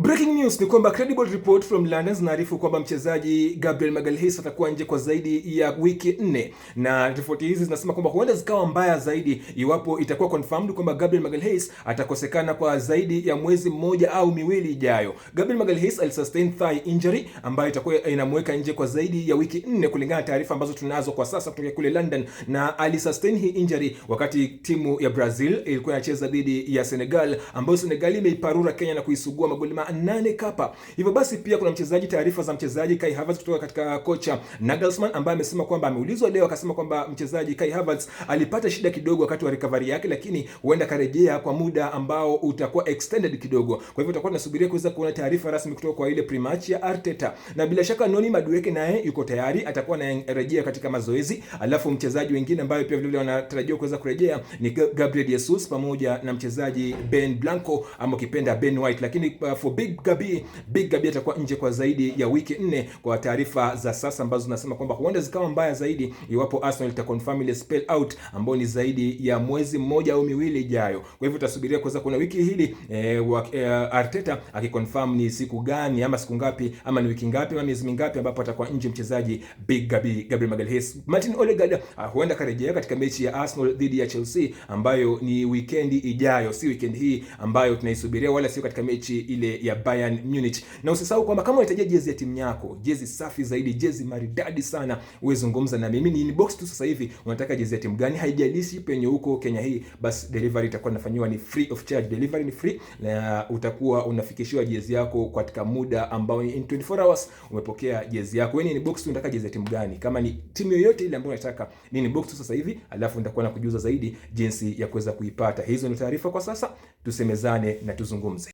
Breaking news ni kwamba credible report from London zinaarifu kwamba mchezaji Gabriel Magalhaes atakuwa nje kwa zaidi ya wiki 4, na ripoti hizi zinasema kwamba huenda zikawa mbaya zaidi iwapo itakuwa confirmed kwamba Gabriel Magalhaes atakosekana kwa zaidi ya mwezi mmoja au miwili ijayo. Gabriel Magalhaes alisustain thigh injury ambayo itakuwa inamweka nje kwa zaidi ya wiki 4 kulingana na taarifa ambazo tunazo kwa sasa kutoka kule London, na alisustain hii injury wakati timu ya Brazil ilikuwa inacheza dhidi ya Senegal, ambayo Senegal imeiparura Kenya na kuisugua magoli 8 kapa. Hivyo basi pia kuna taarifa za mchezaji Kai Havertz kutoka katika kocha Nagelsmann, ambaye amesema kwamba ameulizwa leo akasema kwamba mchezaji Kai Havertz alipata shida kidogo wakati wa recovery yake, lakini huenda karejea kwa muda ambao utakuwa extended kidogo. Kwa hivyo tutakuwa tunasubiria kuweza kuona taarifa rasmi kutoka kwa ile pre-match ya Arteta, na bila shaka Noni Madueke naye yuko tayari, atakuwa anarejea katika mazoezi. Alafu mchezaji wengine ambaye pia vile wanatarajiwa kuweza kurejea ni Gabriel Jesus pamoja na mchezaji Ben Blanco ama kipenda Ben White, lakini for Big Gabi atakuwa nje kwa zaidi ya wiki 4 kwa taarifa za sasa ambazo zinasema kwamba huenda zikawa mbaya zaidi iwapo Arsenal itaconfirm ile spell out ambayo ni zaidi ya mwezi mmoja au miwili ijayo. Kwa hivyo tutasubiria kuweza kuna wiki hili Arteta akiconfirm ni siku gani ama siku ngapi ama ni wiki ngapi ama miezi mingapi ambapo atakuwa nje mchezaji Gabriel Magalhaes. Martin Odegaard huenda karejea katika mechi ya Arsenal dhidi ya Chelsea ambayo ni weekend ijayo, si weekend hii ambayo tunaisubiria, wala sio katika mechi ile ya Bayern Munich. Na usisahau kwamba kama unahitaji jezi ya timu yako, jezi safi zaidi, jezi maridadi sana, uwe zungumza na mimi. Ni inbox tu sasa hivi, unataka jezi ya timu gani, haijalishi penye huko Kenya hii, basi delivery itakuwa inafanywa ni free of charge. Delivery ni free na utakuwa unafikishiwa jezi yako katika muda ambao ni in 24 hours umepokea jezi yako. Wewe ni inbox tu unataka jezi ya timu gani, kama ni timu yoyote ile ambayo unataka, ni inbox tu sasa hivi, alafu nitakuwa nakujuza zaidi jinsi ya kuweza kuipata. Hizo ni taarifa kwa sasa, tusemezane na tuzungumze.